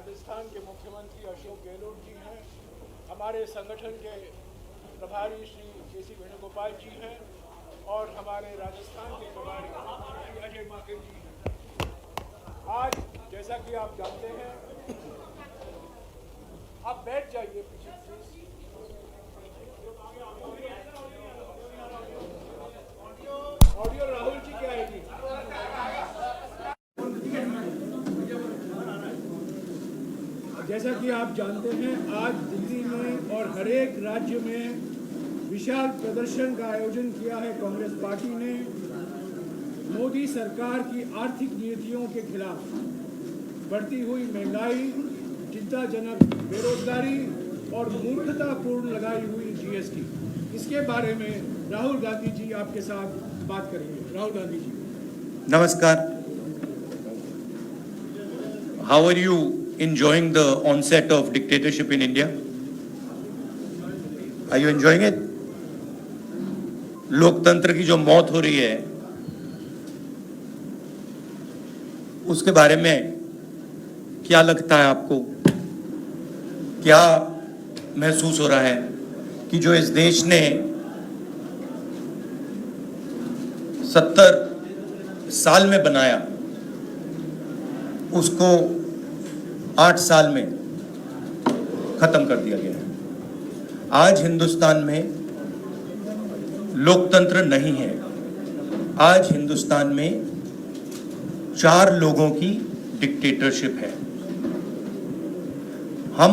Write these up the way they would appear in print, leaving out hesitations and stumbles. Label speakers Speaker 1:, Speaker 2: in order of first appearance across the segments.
Speaker 1: राजस्थान के मुख्यमंत्री अशोक गहलोत जी हैं, हमारे संगठन के प्रभारी श्री के.सी. वेणुगोपाल जी हैं और हमारे राजस्थान के प्रभारी श्री अजय माकन जी हैं। आज जैसा कि आप जानते हैं, आप बैठ जाइए पीछे प्लीज। ऑडियो राहुल जी क्या आएगी? जैसा कि आप जानते हैं, आज दिल्ली में और हर एक राज्य में विशाल प्रदर्शन का आयोजन किया है कांग्रेस पार्टी ने मोदी सरकार की आर्थिक नीतियों के खिलाफ। बढ़ती हुई महंगाई, चिंताजनक बेरोजगारी और मूर्खतापूर्ण लगाई हुई जीएसटी, इसके बारे में राहुल गांधी जी आपके साथ बात करेंगे। Rahul Gandhi ji.
Speaker 2: Namaskar. How are you enjoying the onset of dictatorship in India? Are you enjoying it? लोकतंत्र की जो मौत हो रही है, उसके बारे में क्या लगता है आपको? क्या महसूस हो रहा है कि जो इस देश ने 70 साल में बनाया, उसको 8 साल में खत्म कर दिया गया है। आज हिंदुस्तान में लोकतंत्र नहीं है। आज हिंदुस्तान में 4 लोगों की डिक्टेटरशिप है। हम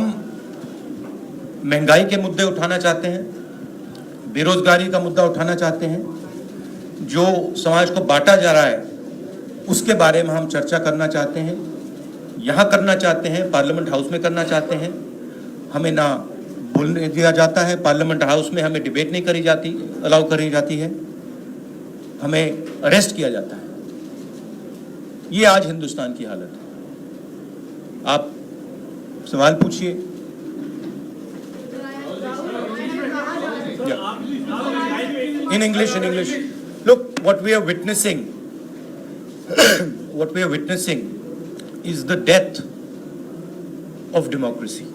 Speaker 2: महंगाई के मुद्दे उठाना चाहते हैं, बेरोजगारी का मुद्दा उठाना चाहते हैं, जो समाज को बांटा जा रहा है उसके बारे में हम चर्चा करना चाहते हैं। यहाँ करना चाहते हैं, पार्लियामेंट हाउस में करना चाहते हैं। हमें ना बोलने दिया जाता है, पार्लियामेंट हाउस में हमें डिबेट नहीं करी जाती, अलाउ करी जाती है, हमें अरेस्ट किया जाता है। ये आज हिंदुस्तान की हालत है। आप सवाल पूछिए। In English. Look, what we are witnessing is the death of democracy.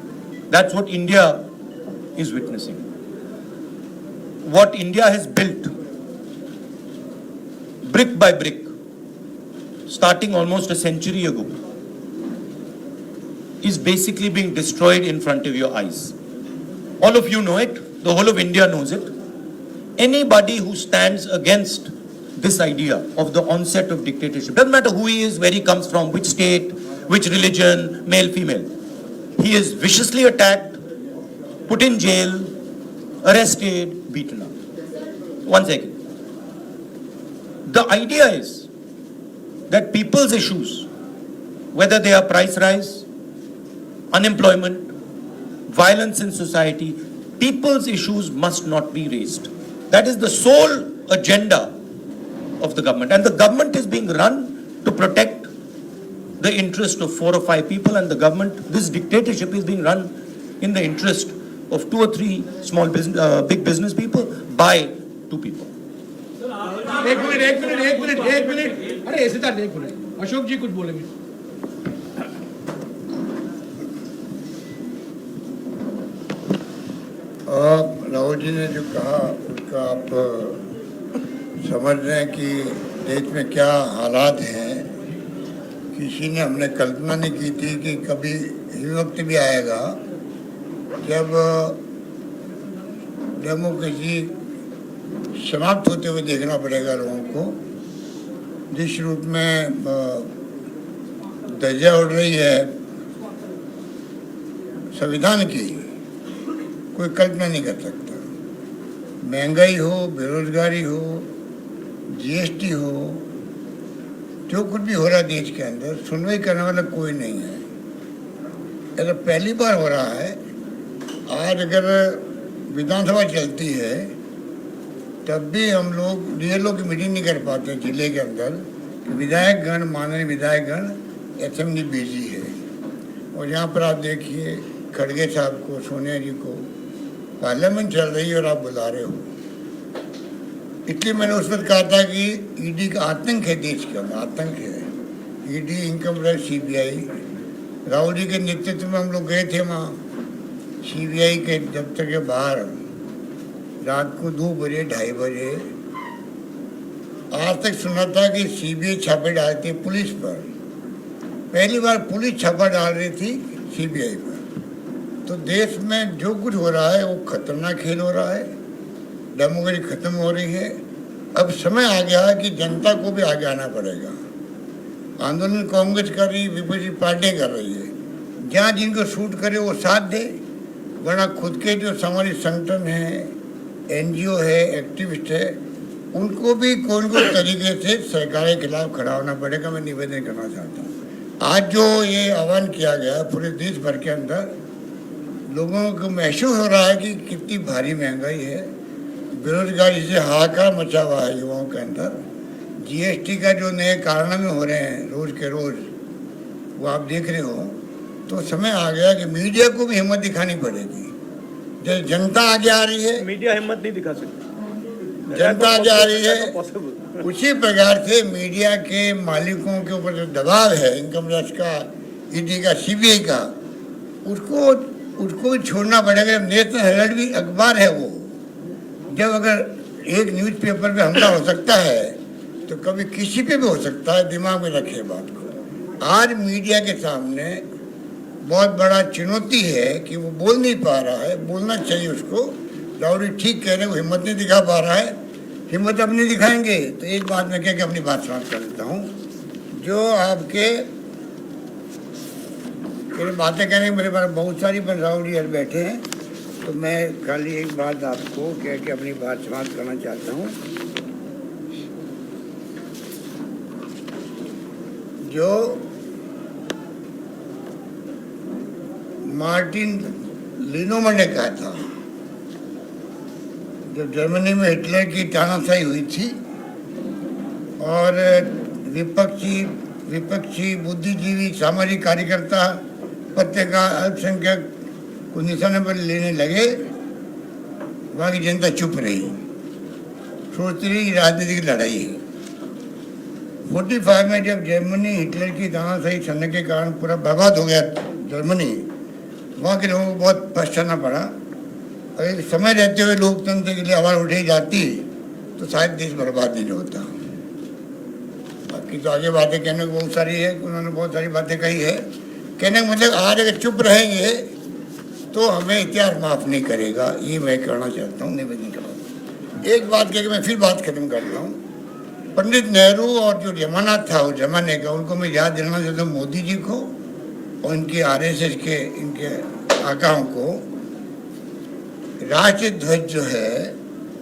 Speaker 2: That's what India is witnessing. What India has built, brick by brick, starting almost a century ago, is basically being destroyed in front of your eyes. All of you know it. The whole of India knows it. Anybody who stands against this idea of the onset of dictatorship, doesn't matter who he is, where he comes from, which state, which religion, male, female, he is viciously attacked, put in jail, arrested, beaten up. One second. The idea is that people's issues, whether they are price rise, unemployment, violence in society, people's issues must not be raised. That is the sole agenda of the government. And the government is being run to protect the interest of 4 or 5 people, and the government, this dictatorship is being run in the interest of 2 or 3 small business, big business people by 2 people.
Speaker 1: एक minute. अरे ऐसे था, एक minute. Ashok जी कुछ बोलेंगे।
Speaker 3: राहुल जी ने जो कहा उसका आप समझ रहे हैं कि देश में क्या हालात हैं। किसी ने हमने कल्पना नहीं की थी कि कभी ये वक्त भी आएगा जब डेमोक्रेसी समाप्त होते हुए देखना पड़ेगा लोगों को। जिस रूप में दर्जा उड़ रही है संविधान की, कोई कल्पना नहीं कर सकता। महंगाई हो, बेरोजगारी हो, जीएसटी हो, जो कुछ भी हो रहा है देश के अंदर, सुनवाई करने वाला कोई नहीं है। ऐसा पहली बार हो रहा है। आज अगर विधानसभा चलती है तब भी हम लोग डीएलओ की मीटिंग नहीं कर पाते जिले के अंदर। विधायकगण, माननीय विधायकगण असेंबली बिजी है। और यहाँ पर आप देखिए खड़गे साहब को, सोनिया जी को, पार्लियामेंट चल रही है और आप बुला रहे हो। इसलिए मैंने उस वक्त कहा था कि ईडी का आतंक है देश के अंदर, आतंक है। ED, income tax, CBI Rahul ji के नेतृत्व में हम लोग गए थे वहाँ सीबीआई के दफ्तर के बाहर रात को 2 बजे 2:30 बजे। आज तक सुना था कि सीबीआई छापे डालती है पुलिस पर, पहली बार पुलिस छापा डाल रही थी सीबीआई पर। तो देश में जो कुछ हो रहा है वो खतरनाक खेल हो रहा है, डेमोक्रेसी खत्म हो रही है। अब समय आ गया है कि जनता को भी आगे आना पड़ेगा। आंदोलन कांग्रेस कर रही, विपक्षी पार्टियां कर रही है, जहाँ जिनको शूट करे वो साथ दे, वरना खुद के जो सामाजिक संगठन है, एनजीओ है, एक्टिविस्ट है, उनको भी कोई न कोई तरीके से सरकार के खिलाफ खड़ा होना पड़ेगा। मैं निवेदन करना चाहता हूँ। आज जो ये आह्वान किया गया पूरे देश भर के अंदर, लोगों को महसूस हो रहा है कि कितनी भारी महंगाई है, बेरोजगारी से हाहाकार मचा हुआ है युवाओं के अंदर, जीएसटी का जो नए कारनामे हो रहे हैं रोज के रोज, वो आप देख रहे हो। तो समय आ गया कि मीडिया को भी हिम्मत दिखानी पड़ेगी। जब जनता आगे आ रही है,
Speaker 4: मीडिया हिम्मत नहीं दिखा सकती,
Speaker 3: जनता आगे आ रही है, उसी प्रकार से मीडिया के मालिकों के ऊपर जो दबाव है इनकम टैक्स का, ईडी का, सीबीआई का, उसको भी छोड़ना पड़ेगा। नेशनल हेराल्ड भी अखबार है वो, जब अगर एक न्यूज़पेपर पे हमला हो सकता है तो कभी किसी पे भी हो सकता है। दिमाग में रखिए बात को। आज मीडिया के सामने बहुत बड़ा चुनौती है कि वो बोल नहीं पा रहा है, बोलना चाहिए उसको। राहुल जी ठीक कह रहे हैं, वो हिम्मत नहीं दिखा पा रहा है, हिम्मत अब नहीं दिखाएंगे। तो एक बात मैं कह के अपनी बात समाप्त कर देता हूँ। जो आपके मेरी बातें कहने मेरे पास बहुत सारी, पर राहुल जी बैठे हैं, तो मैं खाली एक बात आपको कह के अपनी बात समाप्त करना चाहता हूँ। जो मार्टिन लिनोमन ने कहा था, जब जर्मनी में हिटलर की तानाशाही हुई थी और विपक्षी बुद्धिजीवी, सामाजिक कार्यकर्ता, पत्रकार, अल्पसंख्यक को निशाने पर लेने लगे, वहाँ की जनता चुप रही, सोचती रही राजनीतिक लड़ाई है। 45 में जब जर्मनी हिटलर की तानाशाही चलने के कारण पूरा बर्बाद हो गया जर्मनी, वहाँ के लोगों को बहुत पछताना पड़ा। अगर समय रहते हुए लोकतंत्र के लिए आवाज़ उठाई जाती तो शायद देश बर्बाद नहीं होता। बाकी तो आगे बातें कहने को बहुत सारी है, उन्होंने बहुत सारी बातें कही है। कहने का मतलब आज अगर चुप रहेंगे तो हमें इतिहास माफ़ नहीं करेगा, ये मैं कहना चाहता हूँ, निवेदन करता। एक बात कह के मैं फिर बात खत्म करता हूँ। पंडित नेहरू और जो जमाना था उस जमाने का, उनको मैं याद दिलाना चाहता हूँ मोदी जी को और इनके आरएसएस के इनके आकाओं को। राष्ट्रीय ध्वज जो है,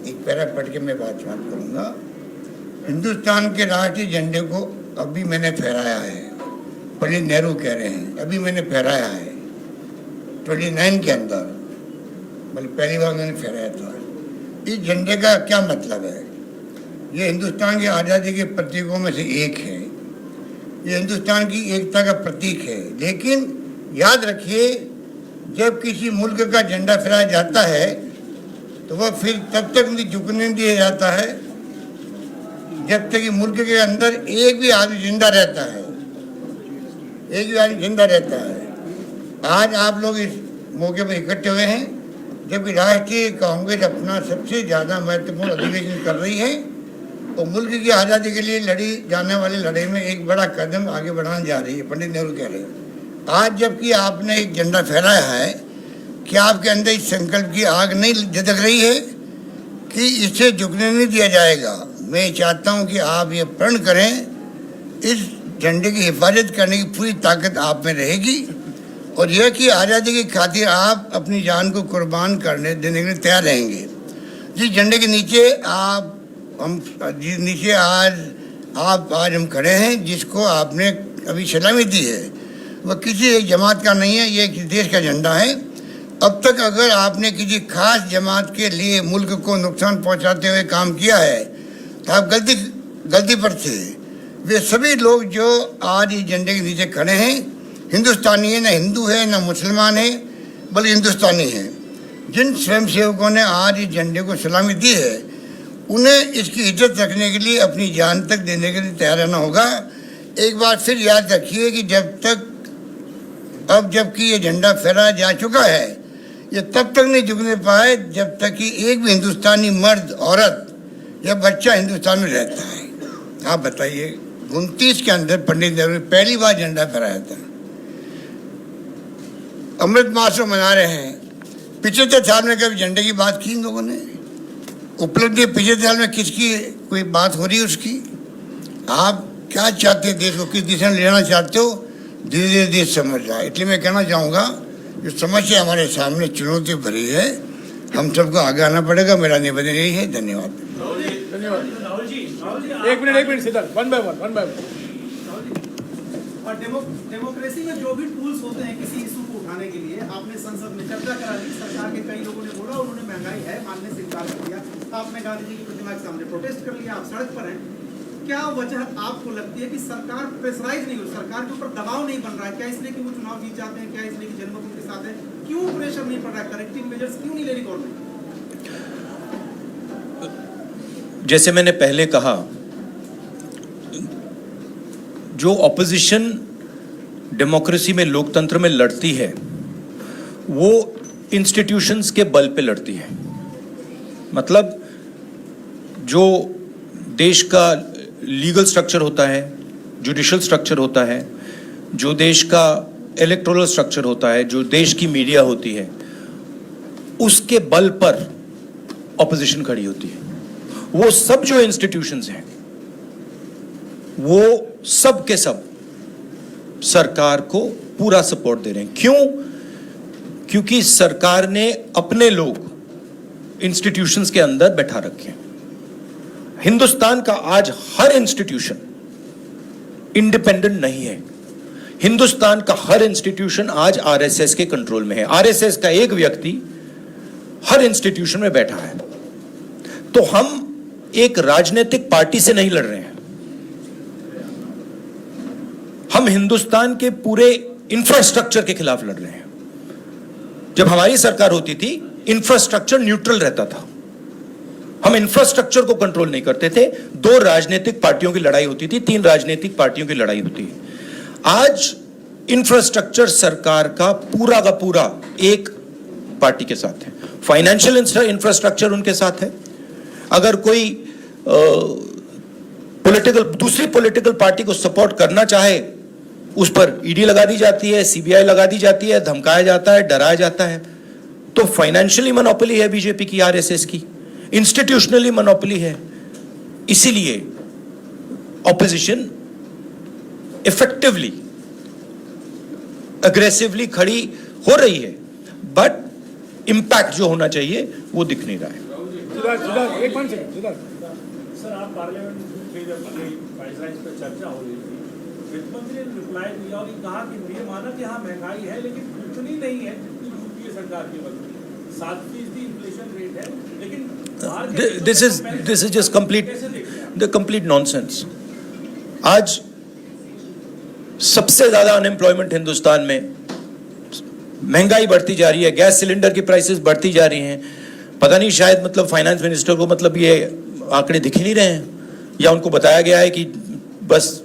Speaker 3: एक पैरा पढ़ के मैं बात करूँगा। हिंदुस्तान के राष्ट्रीय झंडे को अभी मैंने फहराया है, पंडित नेहरू कह रहे हैं, अभी मैंने फहराया है 29 के अंदर, मतलब पहली बार मैंने फहराया था। इस झंडे का क्या मतलब है? ये हिंदुस्तान की आज़ादी के प्रतीकों में से एक है, ये हिंदुस्तान की एकता का प्रतीक है। लेकिन याद रखिए, जब किसी मुल्क का झंडा फहराया जाता है तो वह फिर तब तक नहीं झुकने दिया जाता है जब तक कि मुल्क के अंदर एक भी आदमी जिंदा रहता है, एक भी आदमी जिंदा रहता है। आज आप लोग इस मौके पर इकट्ठे हुए हैं जबकि राष्ट्रीय कांग्रेस अपना सबसे ज़्यादा महत्वपूर्ण अधिवेशन कर रही है और मुल्क की आज़ादी के लिए लड़ी जाने वाली लड़ाई में एक बड़ा कदम आगे बढ़ाने जा रही है, पंडित नेहरू कह रहे हैं। आज जबकि आपने एक झंडा फहराया है, क्या आपके अंदर इस संकल्प की आग नहीं झलक रही है कि इसे झुकने नहीं दिया जाएगा? मैं चाहता हूं कि आप ये प्रण करें, इस झंडे की हिफाजत करने की पूरी ताकत आप में रहेगी और यह कि आज़ादी की खातिर आप अपनी जान को कुर्बान करने देने के लिए तैयार रहेंगे। जिस झंडे के नीचे आज हम खड़े हैं, जिसको आपने अभी सलामी दी है, वह किसी एक जमात का नहीं है, ये एक देश का झंडा है। अब तक अगर आपने किसी खास जमात के लिए मुल्क को नुकसान पहुंचाते हुए काम किया है तो आप गलती पर थे। वे सभी लोग जो आज इस झंडे के नीचे खड़े हैं हिंदुस्तानी है, ना हिंदू है ना मुसलमान है, बल्कि हिंदुस्तानी है। जिन स्वयंसेवकों ने आज इस झंडे को सलामी दी है उन्हें इसकी इज्जत रखने के लिए अपनी जान तक देने के लिए तैयार रहना होगा। एक बार फिर याद रखिए कि जब तक अब जबकि ये झंडा फहराया जा चुका है, ये तब तक नहीं झुकने पाए जब तक कि एक भी हिंदुस्तानी मर्द, औरत या बच्चा हिंदुस्तान में रहता है। आप बताइए, 29 के अंदर पंडित नेहरू ने पहली बार झंडा फहराया था। अमृत महोत्सव मना रहे हैं, पिछले साल में कभी झंडे की बात की इन लोगों ने? उपलब्धि पिछले साल में किसकी कोई बात हो रही है उसकी? आप क्या चाहते हैं, देश को किस दिशा में लेना चाहते हो? धीरे धीरे देश समझ रहा है। इसलिए मैं कहना चाहूँगा, जो समस्या हमारे सामने चुनौती भरी है, हम सबको आगे आना पड़ेगा। मेरा निवेदन यही है। धन्यवाद।
Speaker 1: एक minute Siddharth, one by one.
Speaker 4: और डेमोक्रेसी में जो भी टूल्स होते हैं किसी इशू को उठाने के लिए, आपने संसद में चर्चा करा दी, सरकार के कई लोगों ने बोला, उन्होंने महंगाई है मानने से इनकार कर दिया, आपने गांधी जी की प्रतिमा के सामने प्रोटेस्ट कर लिया, आप सड़क पर हैं। क्या वजह आपको लगती है कि सरकार प्रेशराइज नहीं हो, सरकार के ऊपर दबाव नहीं बन रहा है? क्या इसलिए कि वो चुनाव जीत जाते हैं? क्या इसलिए कि जनमत उनके साथ है? क्यों प्रेशर नहीं पड़ रहा है? करेक्टिव मेजर्स क्यों नहीं ले रही गवर्नमेंट?
Speaker 2: जैसे मैंने पहले कहा, जो ऑपोजिशन डेमोक्रेसी में, लोकतंत्र में लड़ती है, वो इंस्टीट्यूशंस के बल पे लड़ती है। मतलब जो देश का लीगल स्ट्रक्चर होता है, जुडिशल स्ट्रक्चर होता है, जो देश का इलेक्टोरल स्ट्रक्चर होता है, जो देश की मीडिया होती है, उसके बल पर ऑपोजिशन खड़ी होती है। वो सब जो इंस्टीट्यूशंस हैं, वो सब के सब सरकार को पूरा सपोर्ट दे रहे हैं। क्यों? क्योंकि सरकार ने अपने लोग इंस्टीट्यूशंस के अंदर बैठा रखे हैं। हिंदुस्तान का आज हर इंस्टीट्यूशन इंडिपेंडेंट नहीं है। हिंदुस्तान का हर इंस्टीट्यूशन आज आरएसएस के कंट्रोल में है। आरएसएस का एक व्यक्ति हर इंस्टीट्यूशन में बैठा है। तो हम एक राजनीतिक पार्टी से नहीं लड़ रहे हैं, हम हिंदुस्तान के पूरे इंफ्रास्ट्रक्चर के खिलाफ लड़ रहे हैं। जब हमारी सरकार होती थी, इंफ्रास्ट्रक्चर न्यूट्रल रहता था, हम इंफ्रास्ट्रक्चर को कंट्रोल नहीं करते थे। 2 राजनीतिक पार्टियों की लड़ाई होती थी, 3 राजनीतिक पार्टियों की लड़ाई होती है। आज इंफ्रास्ट्रक्चर सरकार का पूरा एक पार्टी के साथ है। फाइनेंशियल इंफ्रास्ट्रक्चर उनके साथ है। अगर कोई दूसरी पॉलिटिकल पार्टी को सपोर्ट करना चाहे, उस पर ईडी लगा दी जाती है, सीबीआई लगा दी जाती है, धमकाया जाता है, डराया जाता है। तो फाइनेंशियली मोनोपोली है बीजेपी की, आरएसएस की, इंस्टीट्यूशनली मोनोपोली है। इसीलिए ऑपोजिशन इफेक्टिवली, अग्रेसिवली खड़ी हो रही है, बट इंपैक्ट जो होना चाहिए वो दिख नहीं रहा है।
Speaker 1: सिद्धार्थ, एक मिनट सिद्धार्थ।
Speaker 5: सर, आप पार्लियामेंट में जब वाइसराइज पर चर्चा हो रही थी, वित्त मंत्री ने रिप्लाई दिया और कहा कि ये माना कि हाँ महंगाई है, लेकिन उतनी नहीं है जितनी यूपीए सरकार की वक्त थी। 7% इन्फ्लेशन रेट है, लेकिन
Speaker 2: this is just complete nonsense. आज सबसे ज्यादा अनएम्प्लॉयमेंट हिंदुस्तान में, महंगाई बढ़ती जा रही है, गैस सिलेंडर की प्राइसेस बढ़ती जा रही हैं। पता नहीं, शायद मतलब फाइनेंस मिनिस्टर को मतलब ये आंकड़े दिख ही नहीं रहे हैं, या उनको बताया गया है कि बस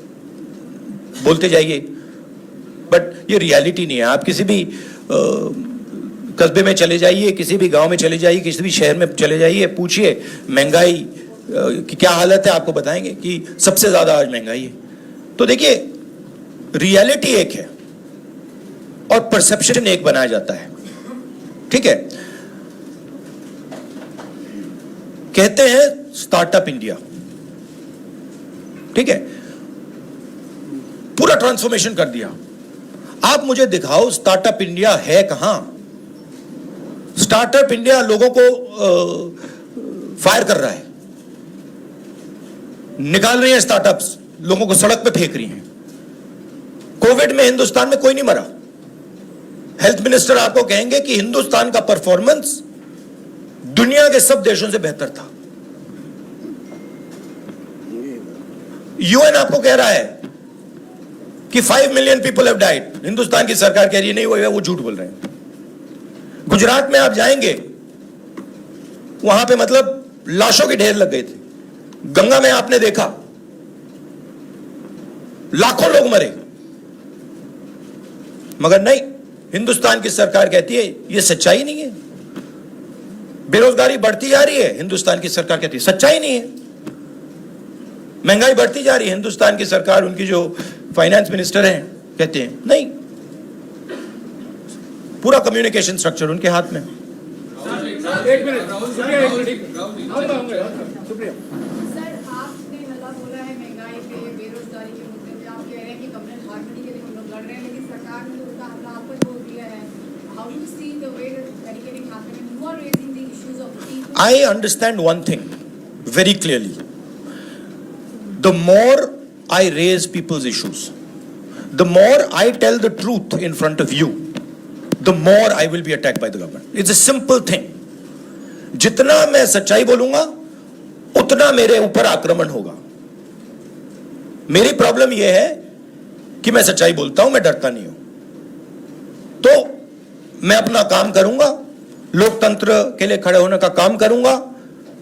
Speaker 2: बोलते जाइए, बट ये रियलिटी नहीं है। आप किसी भी कस्बे में चले जाइए, किसी भी गांव में चले जाइए, किसी भी शहर में चले जाइए, पूछिए महंगाई की क्या हालत है, आपको बताएंगे कि सबसे ज्यादा आज महंगाई है। तो देखिए, रियलिटी एक है और परसेप्शन एक बनाया जाता है, ठीक है। कहते हैं स्टार्टअप इंडिया, ठीक है, पूरा ट्रांसफॉर्मेशन कर दिया। आप मुझे दिखाओ स्टार्टअप इंडिया है कहां? स्टार्टअप इंडिया लोगों को फायर कर रहा है, निकाल रही है स्टार्टअप्स, लोगों को सड़क पे फेंक रही हैं। कोविड में हिंदुस्तान में कोई नहीं मरा। हेल्थ मिनिस्टर आपको कहेंगे कि हिंदुस्तान का परफॉर्मेंस दुनिया के सब देशों से बेहतर था। यूएन आपको कह रहा है कि 5 million people have died, Hindustan की सरकार कह रही है नहीं, वो झूठ बोल रहे हैं। गुजरात में आप जाएंगे, वहां पे मतलब लाशों के ढेर लग गए थे। गंगा में आपने देखा लाखों लोग मरे, मगर नहीं, हिंदुस्तान की सरकार कहती है ये सच्चाई नहीं है। बेरोजगारी बढ़ती जा रही है, हिंदुस्तान की सरकार कहती है सच्चाई नहीं है। महंगाई बढ़ती जा रही है, हिंदुस्तान की सरकार, उनकी जो फाइनेंस मिनिस्टर हैं, कहते हैं नहीं। पूरा कम्युनिकेशन स्ट्रक्चर उनके हाथ में।
Speaker 1: एक मिनट, शुक्रिया, एक मिनट, आऊंगा, शुक्रिया।
Speaker 6: सर, आपने हल्ला बोला है महंगाई पे, बेरोजगारी के मुद्दे पे। आप कह रहे हैं कि कम्युनल हार्मनी के लिए हम लोग लड़ रहे हैं, लेकिन सरकार ने उनका हमला आप पर बोल दिया है। How do you see the way barricading happening? You are raising the issues of people.
Speaker 2: I understand one thing very clearly. The more I raise people's issues, the more I tell the truth in front of you, the more I will be attacked by the government. It's a simple thing. जितना मैं सच्चाई बोलूंगा उतना मेरे ऊपर आक्रमण होगा। मेरी प्रॉब्लम यह है कि मैं सच्चाई बोलता हूं, मैं डरता नहीं हूं, तो मैं अपना काम करूंगा, लोकतंत्र के लिए खड़े होने का काम करूंगा,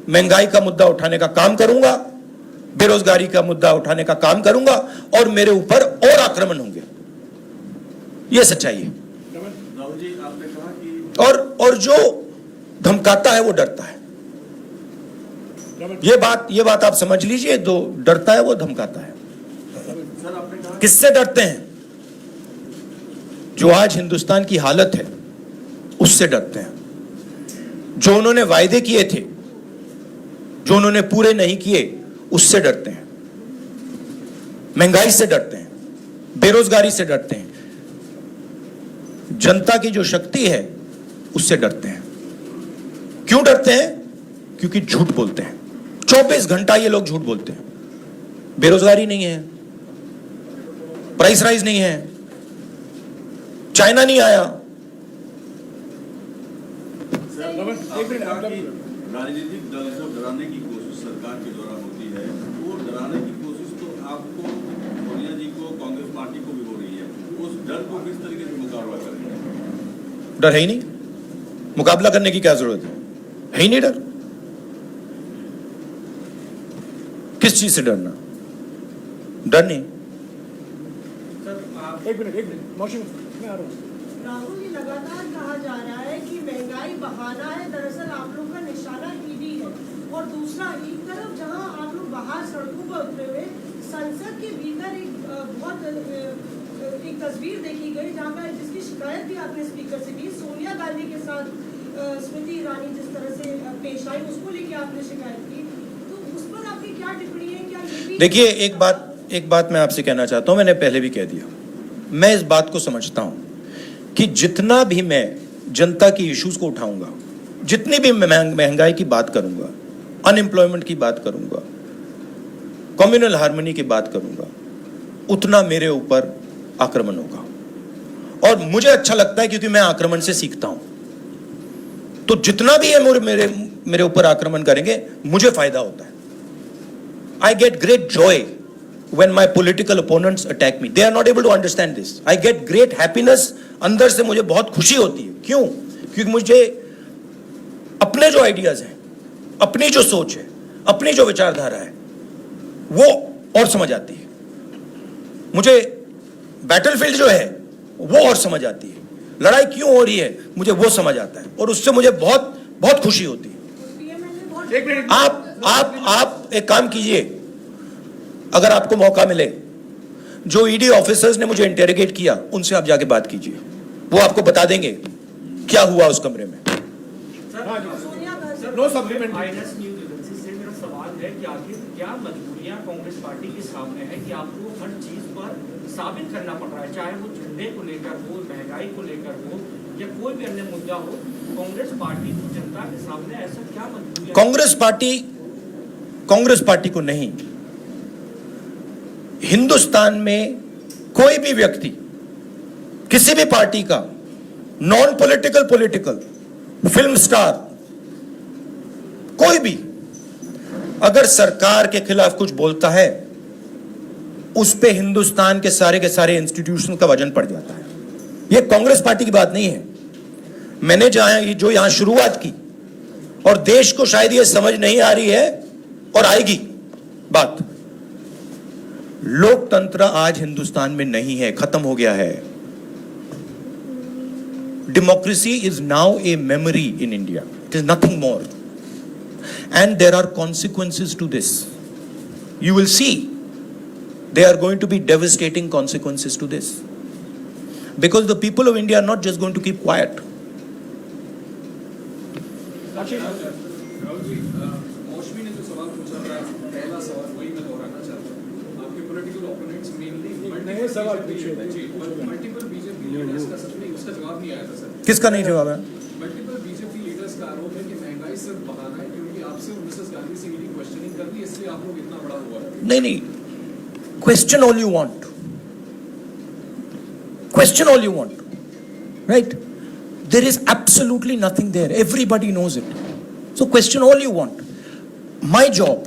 Speaker 2: महंगाई का मुद्दा उठाने का काम करूंगा, बेरोजगारी का मुद्दा उठाने का काम करूंगा, और मेरे ऊपर और आक्रमण होंगे। यह सच्चाई है।
Speaker 5: राहुल जी, आपने कहा कि
Speaker 2: और जो धमकाता है वो डरता है। ये बात आप समझ लीजिए, जो डरता है वो धमकाता है।
Speaker 5: सर आपने कहा
Speaker 2: किससे डरते हैं? जो आज हिंदुस्तान की हालत है उससे डरते हैं। जो उन्होंने वायदे किए थे, जो उन्होंने पूरे नहीं किए, उससे डरते हैं। महंगाई से डरते हैं, बेरोजगारी से डरते हैं, जनता की जो शक्ति है उससे डरते हैं। क्यों डरते हैं? क्योंकि झूठ बोलते हैं। 24 घंटा ये लोग झूठ बोलते हैं। बेरोजगारी नहीं है, प्राइस राइज नहीं है, चाइना नहीं आया।
Speaker 5: आपने कहा कि राजनीतिक दल को डराने की कोशिश सरकार के द्वारा होती है। वो डराने की कोशिश तो आपको, सोनिया जी को, कांग्रेस पार्टी को भी हो रही है। उस डर को किस तरीके से मुकाबला करेंगे?
Speaker 2: डर है ही नहीं, मुकाबला करने की क्या जरूरत है ही नहीं डर। किस चीज से डरना? डर नहीं।
Speaker 1: एक मिनट, मौसम मैं आ रहा हूँ।
Speaker 7: राहुल, ये लगातार कहा जा रहा है कि महंगाई बहाना है, दरअसल आप लोग का निशाना ईडी है। और दूसरा, एक तरफ जहां आप लोग बाहर सड़कों पर उतरे हुए, संसद के भीतर एक तस्वीर देखी गई जहां पर, जिसकी शिकायत भी आपने स्पीकर से की, सोनिया गांधी के साथ स्मृति ईरानी जिस तरह से पेश आई, उसको लेके आपने शिकायत की, तो उस पर आपकी क्या टिप्पणी है? क्या ये भी
Speaker 2: देखिए, एक बात मैं आपसे कहना चाहता हूं, मैंने पहले भी कह दिया। मैं इस बात को समझता हूं कि जितना भी मैं जनता की इश्यूज को उठाऊंगा, जितनी भी महंगाई की बात करूंगा, अनएम्प्लॉयमेंट की बात करूंगा, कम्युनल हार्मनी की बात करूंगा, उतना मेरे ऊपर आक्रमण होगा। और मुझे अच्छा लगता है क्योंकि मैं आक्रमण से सीखता हूं। तो जितना भी है मेरे ऊपर आक्रमण करेंगे, मुझे फायदा होता है। I get great joy when my political opponents attack me. They are not able to understand this. I get great happiness. अंदर से मुझे बहुत खुशी होती है। क्यों? क्योंकि मुझे अपने जो आइडियाज हैं, अपनी जो सोच है, अपनी जो विचारधारा है, वो और समझ आती है। मुझे बैटलफील्ड जो है वो और समझ आती है। लड़ाई क्यों हो रही है मुझे वो समझ आता है, और उससे मुझे बहुत बहुत खुशी होती है।
Speaker 1: एक मिनट,
Speaker 2: आप एक काम कीजिए, अगर आपको मौका मिले, जो ईडी ऑफिसर्स ने मुझे इंटेरोगेट किया उनसे आप जाके बात कीजिए, वो आपको बता देंगे क्या हुआ उस कमरे में।
Speaker 1: No supplementary.
Speaker 8: माइनस न्यूज एजेंसी से मेरा सवाल है कि आखिर क्या मजबूरियां कांग्रेस पार्टी के सामने है कि आपको हर चीज पर साबित करना पड़ रहा है, चाहे वो झंडे को लेकर हो, महंगाई को लेकर हो, या कोई भी अन्य मुद्दा हो। कांग्रेस पार्टी को जनता के सामने ऐसा क्या मजबूरी?
Speaker 2: कांग्रेस पार्टी को नहीं, हिंदुस्तान में कोई भी व्यक्ति, किसी भी पार्टी का, non political, political, film star, कोई भी अगर सरकार के खिलाफ कुछ बोलता है, उस पे हिंदुस्तान के सारे इंस्टीट्यूशन का वजन पड़ जाता है। यह कांग्रेस पार्टी की बात नहीं है। मैंने जो यहां शुरुआत की, और देश को शायद यह समझ नहीं आ रही है और आएगी बात, लोकतंत्र आज हिंदुस्तान में नहीं है, खत्म हो गया है। democracy is now a memory in India. It is nothing more. And there are consequences to this. You will see there are going to be devastating consequences to this. Because the people of India are not just going to keep quiet.
Speaker 9: Rahul ji, मौसमी ने जो सवाल पूछा था, पहला सवाल वही मैं दोहराना चाहता हूँ। आपके पॉलिटिकल ओपोनेंट्स मेनली
Speaker 1: नए सवाल पूछे थे।
Speaker 9: मल्टीपल बीजेपी लीडर्स का सबने उसका जवाब नहीं आया था सर।
Speaker 2: किसका नहीं जवाब है?
Speaker 9: मल्टीपल बीजेपी लीडर्स का आरोप है कि महंगाई सिर्फ बहाना है, क्योंकि आपसे और मिसेस गांधी से मेरी क्वेश्चनिंग कर दी, इसलिए आप लोग इतना बड़ा हुआ है।
Speaker 2: नहीं, question all you want. Question all you want. Right? There is absolutely nothing there. Everybody knows it. So question all you want. My job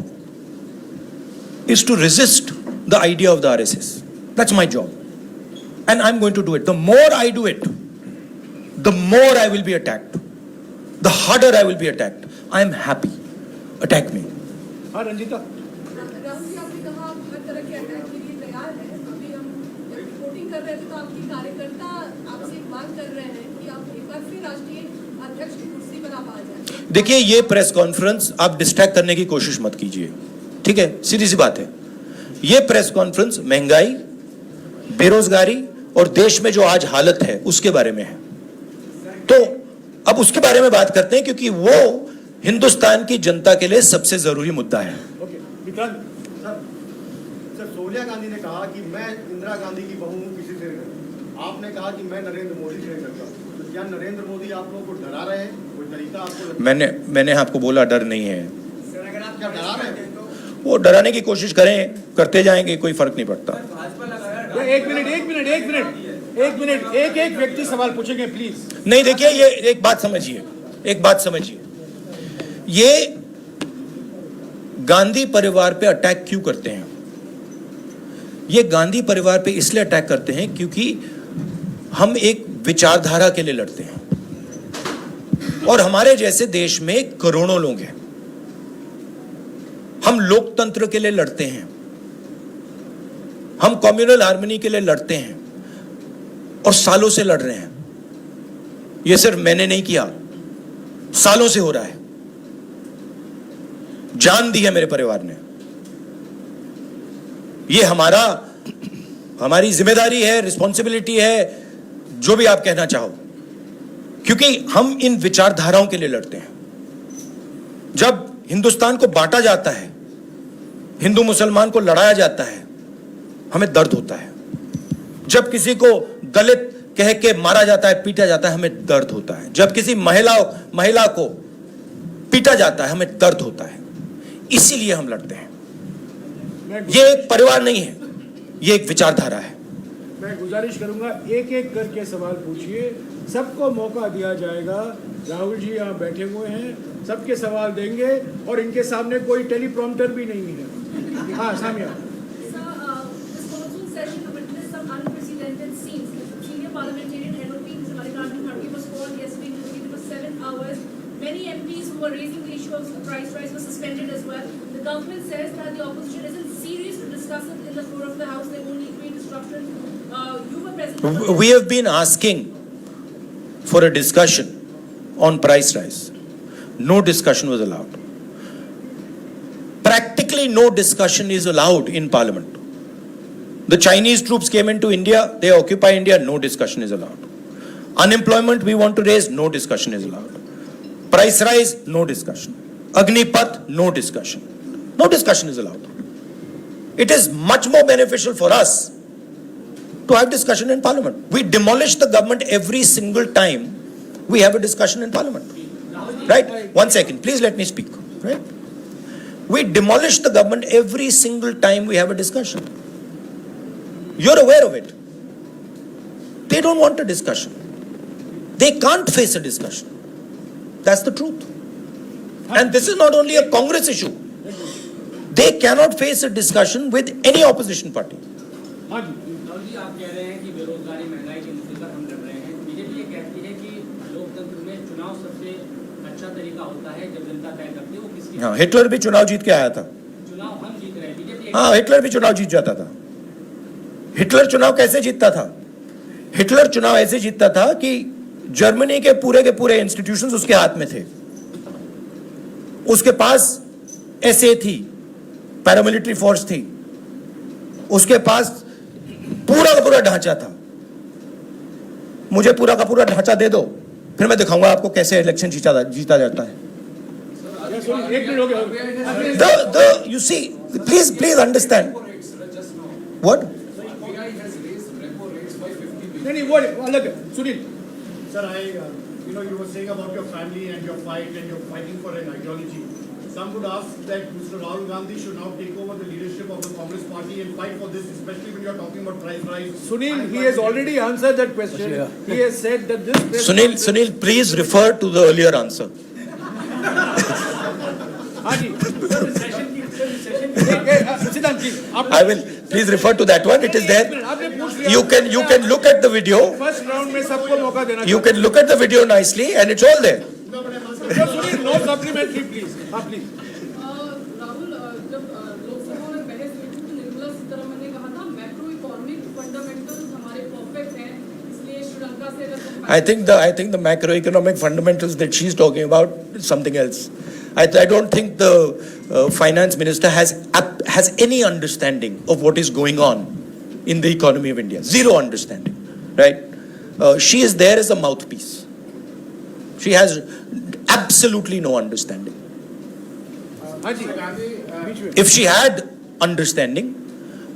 Speaker 2: is to resist the idea of the RSS. That's my job. And I'm going to do it. The more I do it, the more I will be attacked. The harder I will be attacked. I am happy. Attack me.
Speaker 1: हाँ रंजीता,
Speaker 6: राहुल जी, आपने कहा आप हर तरह के attack के लिए तैयार हैं। अभी हम जब रिपोर्टिंग कर रहे थे तो आपकी कार्यकर्ता आपसे एक मांग कर रहे हैं कि आप एक बार फिर राष्ट्रीय अध्यक्ष की कुर्सी पर आप आ जाएं।
Speaker 2: देखिए, ये प्रेस कॉन्फ्रेंस आप डिस्ट्रैक्ट करने की कोशिश मत कीजिए, ठीक है? सीधी सी बात है। ये प्रेस कॉन्फ्रेंस महंगाई, बेरोजगारी और देश में जो आज हालत है उसके बारे में है। तो अब उसके बारे में बात करते हैं, क्योंकि वो हिंदुस्तान की जनता के लिए सबसे जरूरी मुद्दा है।
Speaker 1: ओके विक्रांत,
Speaker 10: सर सोनिया गांधी ने कहा कि मैं इंदिरा गांधी की बहू हूँ, किसी से नहीं डरती। आपने कहा कि मैं नरेंद्र मोदी से नहीं डरता। तो क्या नरेंद्र मोदी आप लोगों को डरा रहे हैं? कोई तरीका आपको लगता है?
Speaker 2: मैंने आपको बोला डर नहीं है।
Speaker 10: क्या डरा रहे हैं?
Speaker 2: वो डराने की कोशिश करें, करते जाएंगे, कोई फर्क नहीं पड़ता।
Speaker 1: एक मिनट, एक व्यक्ति सवाल पूछेंगे प्लीज।
Speaker 2: नहीं, देखिए, ये एक बात समझिए, ये गांधी परिवार पे अटैक क्यों करते हैं? ये गांधी परिवार पे इसलिए अटैक करते हैं क्योंकि हम एक विचारधारा के लिए लड़ते हैं और हमारे जैसे देश में करोड़ों लोग हैं। हम लोकतंत्र के लिए लड़ते हैं, हम कम्युनल हार्मनी के लिए लड़ते हैं और सालों से लड़ रहे हैं। ये सिर्फ मैंने नहीं किया, सालों से हो रहा है। जान दी है मेरे परिवार ने। ये हमारी जिम्मेदारी है, रिस्पॉन्सिबिलिटी है, जो भी आप कहना चाहो, क्योंकि हम इन विचारधाराओं के लिए लड़ते हैं। जब हिंदुस्तान को बांटा जाता है, हिंदू मुसलमान को लड़ाया जाता है, हमें दर्द होता है। जब किसी को दलित कह के मारा जाता है, पीटा जाता है, हमें दर्द होता है। जब किसी महिला को पीटा जाता है, हमें दर्द होता है। इसीलिए हम लड़ते हैं। ये एक परिवार नहीं है, ये एक विचारधारा है।
Speaker 1: मैं गुजारिश करूंगा, एक एक करके सवाल पूछिए, सबको मौका दिया जाएगा। राहुल जी यहाँ बैठे हुए हैं, सबके सवाल देंगे और इनके सामने कोई टेलीप्रॉम्प्टर भी नहीं है। हाँ Samia.
Speaker 11: Many MPs who were raising the issue of the price rise were suspended as well. The government says that the opposition isn't serious to discuss it in the floor of the House. They only create disruption. You were present.
Speaker 2: We have been asking for a discussion on price rise. No discussion was allowed. Practically no discussion is allowed in Parliament. The Chinese troops came into India, they occupy India, no discussion is allowed. Unemployment we want to raise, no discussion is allowed. Price rise, no discussion. Agnipath, no discussion. No discussion is allowed. It is much more beneficial for us to have discussion in Parliament. We demolish the government every single time we have a discussion in Parliament. Right? 1 second, please let me speak. Right? We demolish the government every single time we have a discussion. You're aware of it. They don't want a discussion. They can't face a discussion. That's the truth. And this is not only a Congress issue. They cannot face a discussion with any opposition party.
Speaker 8: जी आप कह रहे हैं कि बेरोजगारी महंगाई के मुद्दे पर हम लड़ रहे हैं। बीजेपी ये कहती है कि लोकतंत्र में चुनाव सबसे अच्छा तरीका होता है जब जनता तय करती है वो किसकी।
Speaker 2: हाँ, हिटलर भी चुनाव जीत के आया था।
Speaker 8: चुनाव हम जीत रहे हैं। बीजेपी
Speaker 2: हाँ, हिटलर भी चुनाव जीत जाता था। हिटलर चुनाव कैसे जीतता था? हिटलर चुनाव ऐसे जीतता था कि जर्मनी के पूरे इंस्टीट्यूशंस उसके हाथ में थे, उसके पास एसए थी, पैरामिलिट्री फोर्स थी, उसके पास पूरा का पूरा ढांचा था। मुझे पूरा का पूरा ढांचा दे दो, फिर मैं दिखाऊंगा आपको कैसे इलेक्शन जीता जाता है।
Speaker 1: एक मिनट हो गया।
Speaker 2: You see, please understand. What?
Speaker 1: नहीं वो अलग है। Sunil,
Speaker 10: Sir, you were saying about your family and your fight and you're fighting for an ideology. Some would ask that Mr. Rahul Gandhi should now take over the leadership of the Congress party and fight for this, especially when you're talking about price rise.
Speaker 1: Sunil, he has already answered that question. He has said that this.
Speaker 2: Sunil, please refer to the earlier answer.
Speaker 1: हाँ जी। सिद्धांत जी,
Speaker 2: I will please refer to that one. It is there.
Speaker 1: आपने पूछ लिया।
Speaker 2: You can look at the video.
Speaker 1: First round में सबको मौका देना।
Speaker 2: You can look at the video nicely, and it's all there.
Speaker 1: Sunil, no supplementary please. हाँ please.
Speaker 11: Rahul, जब लोकसभा में बहस हुई थी तो निर्मला सीतारमण ने कहा था मैक्रो इकोनॉमिक फंडामेंटल्स हमारे परफेक्ट हैं, इसलिए श्रीलंका से अगर
Speaker 2: I think the macroeconomic fundamentals that she's talking about is something else. I don't think the finance minister has any understanding of what is going on in the economy of India. Zero understanding, right? She is there as a mouthpiece. She has absolutely no understanding.
Speaker 1: हाँ जी।
Speaker 2: If she had understanding,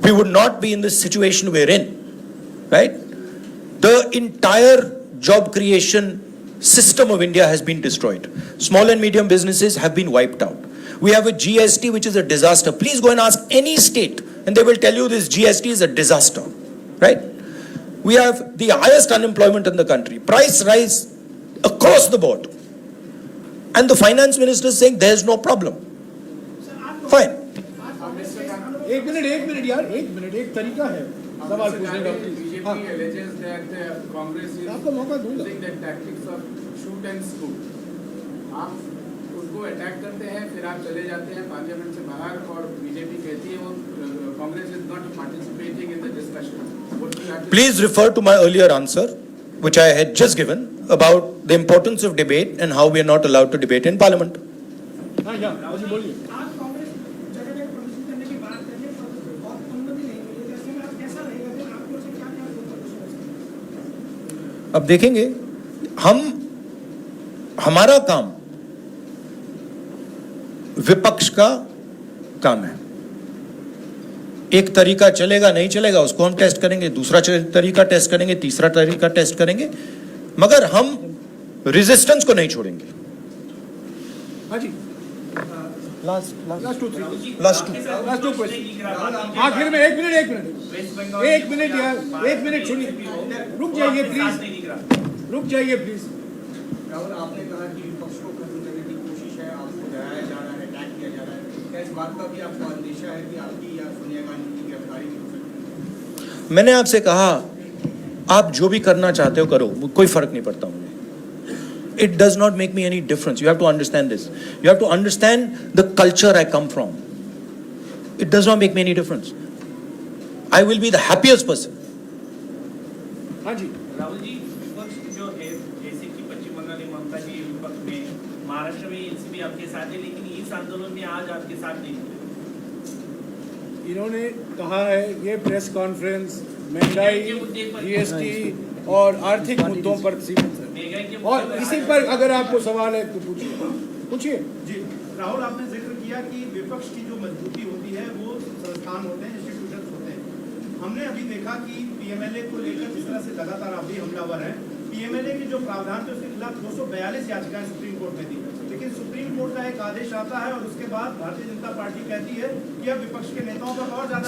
Speaker 2: we would not be in the situation we're in, right? The entire job creation system of India has been destroyed. Small and medium businesses have been wiped out. We have a GST which is a disaster. Please go and ask any state and they will tell you this GST is a disaster, right? We have the highest unemployment in the country. Price rise across the board. And the finance minister is saying there is no problem. Fine.
Speaker 1: एक minute यार, एक तरीका है सवाल पूछने का। हाँ। आपको मौका दूंगा।
Speaker 12: आप उसको अटैक करते हैं, फिर आप चले जाते हैं पार्लियामेंट से बाहर और बीजेपी कहती है वो Congress is not participating in the discussion.
Speaker 2: Please refer to my earlier answer, which I had just given, about the importance of debate and how we are not allowed to debate in Parliament.
Speaker 1: हाँ या बोलिए।
Speaker 7: आज कांग्रेस जगह जगह प्रदर्शन करने की बात कर रही है, और अनुमति नहीं मिली, ऐसे में आप कैसा रहेगा, फिर आपकी ओर से क्या क्या प्रदर्शन?
Speaker 2: अब देखेंगे, हमारा काम विपक्ष का काम है। एक तरीका चलेगा नहीं चलेगा उसको हम टेस्ट करेंगे, दूसरा तरीका टेस्ट करेंगे, तीसरा तरीका टेस्ट करेंगे, मगर हम रेजिस्टेंस को नहीं छोड़ेंगे।
Speaker 1: हाँ जी। Last to question. आखिर में एक मिनट यार, एक मिनट सुनिए, रुक जाइए प्लीज।
Speaker 10: राहुल, आपने कहा कि विपक्ष को खत्म करने की कोशिश है, आपको डराया जा रहा है, अटैक किया जा रहा है, क्या इस बात का भी आपको अंदेशा है कि आपकी या सोनिया गांधी की गिरफ्तारी नहीं हो सकती?
Speaker 2: मैंने आपसे कहा आप जो भी करना चाहते हो करो, कोई फर्क नहीं पड़ता मुझे। It does not make me any difference. You have to understand this. You have to understand the culture I come from. It does not make me any difference. I will be the happiest person.
Speaker 1: हाँ जी।
Speaker 8: राहुल जी, विपक्ष जो है जैसे कि पश्चिम बंगाल में ममता जी विपक्ष में, महाराष्ट्र में एनसीपी आपके साथ है, लेकिन इस आंदोलन में आज आपके साथ नहीं है।
Speaker 1: इन्होंने कहा है ये प्रेस कॉन्फ्रेंस महंगाई, जीएसटी और आर्थिक मुद्दों पर सीमित है, और इसी पर अगर आपको सवाल है तो पूछिए।
Speaker 4: जी राहुल, आपने जिक्र किया कि विपक्ष की जो मजबूती होती है वो संस्थान होते हैं, इंस्टीट्यूशंस होते हैं। हमने अभी देखा कि पीएमएलए को लेकर जिस तरह से लगातार आप भी हमलावर हैं, पीएमएलए के जो प्रावधान थे उसके खिलाफ 242 याचिकाएं सुप्रीम कोर्ट ने दी, लेकिन सुप्रीम कोर्ट का एक आदेश आता है और उसके बाद भारतीय जनता पार्टी कहती है कि अब विपक्ष के नेताओं पर और ज्यादा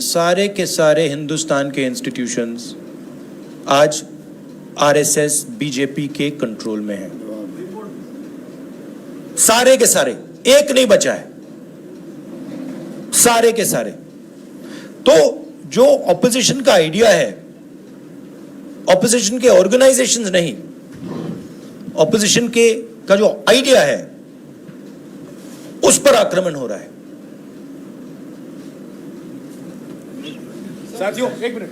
Speaker 2: सारे के सारे हिंदुस्तान के इंस्टीट्यूशंस आज आरएसएस बीजेपी के कंट्रोल में है, सारे के सारे, एक नहीं बचा है, सारे के सारे। तो जो ऑपोजिशन का आइडिया है, ऑपोजिशन के ऑर्गेनाइजेशंस नहीं, ऑपोजिशन के का जो आइडिया है उस पर आक्रमण हो रहा है।
Speaker 1: साथियों एक मिनट,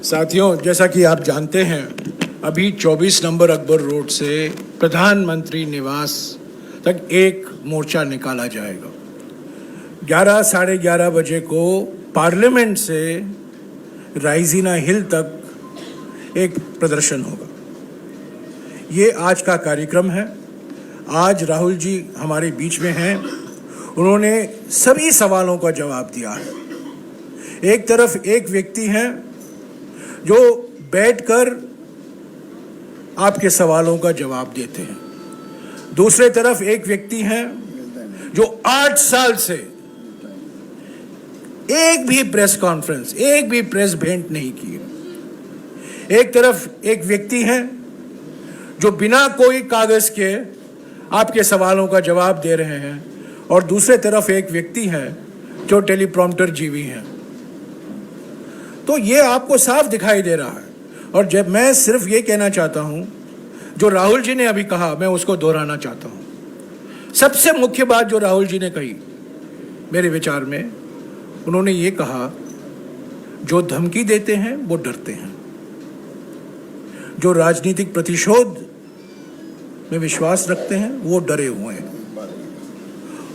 Speaker 1: साथियों, जैसा कि आप जानते हैं, अभी 24 नंबर अकबर रोड से प्रधानमंत्री निवास तक एक मोर्चा निकाला जाएगा। 11 साढ़े 11 बजे को पार्लियामेंट से राइजीना हिल तक एक प्रदर्शन होगा। ये आज का कार्यक्रम है। आज राहुल जी हमारे बीच में हैं। उन्होंने सभी सवालों का जवाब दिया है। एक तरफ एक व्यक्ति हैं जो बैठकर आपके सवालों का जवाब देते हैं, दूसरे तरफ एक व्यक्ति हैं जो 8 साल से एक भी प्रेस कॉन्फ्रेंस, एक भी प्रेस भेंट नहीं की है। एक तरफ एक व्यक्ति हैं जो बिना कोई कागज के आपके सवालों का जवाब दे रहे हैं, और दूसरे तरफ एक व्यक्ति है जो टेलीप्रॉम्प्टर जीवी हैं। तो ये आपको साफ दिखाई दे रहा है। और जब मैं सिर्फ ये कहना चाहता हूं, जो राहुल जी ने अभी कहा, मैं उसको दोहराना चाहता हूं। सबसे मुख्य बात जो राहुल जी ने कही, मेरे विचार में, उन्होंने ये कहा, जो धमकी देते हैं वो डरते हैं, जो राजनीतिक प्रतिशोध में विश्वास रखते हैं वो डरे हुए हैं,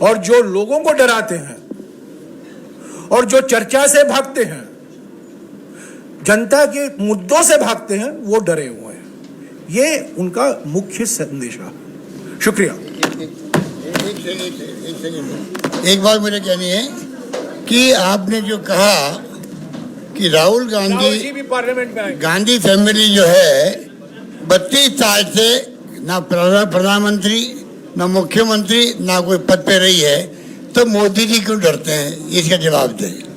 Speaker 1: और जो लोगों को डराते हैं और जो चर्चा से भागते हैं, जनता के मुद्दों से भागते हैं, वो डरे हुए हैं। ये उनका मुख्य संदेश है। शुक्रिया।
Speaker 3: एक बात मुझे कहनी है कि आपने जो कहा कि राहुल गांधी
Speaker 1: भी पार्लियामेंट में आए।
Speaker 3: गांधी फैमिली जो है 32 साल से ना प्रधानमंत्री, ना मुख्यमंत्री, ना कोई पद पे रही है, तो मोदी जी क्यों डरते हैं? इसका जवाब दें।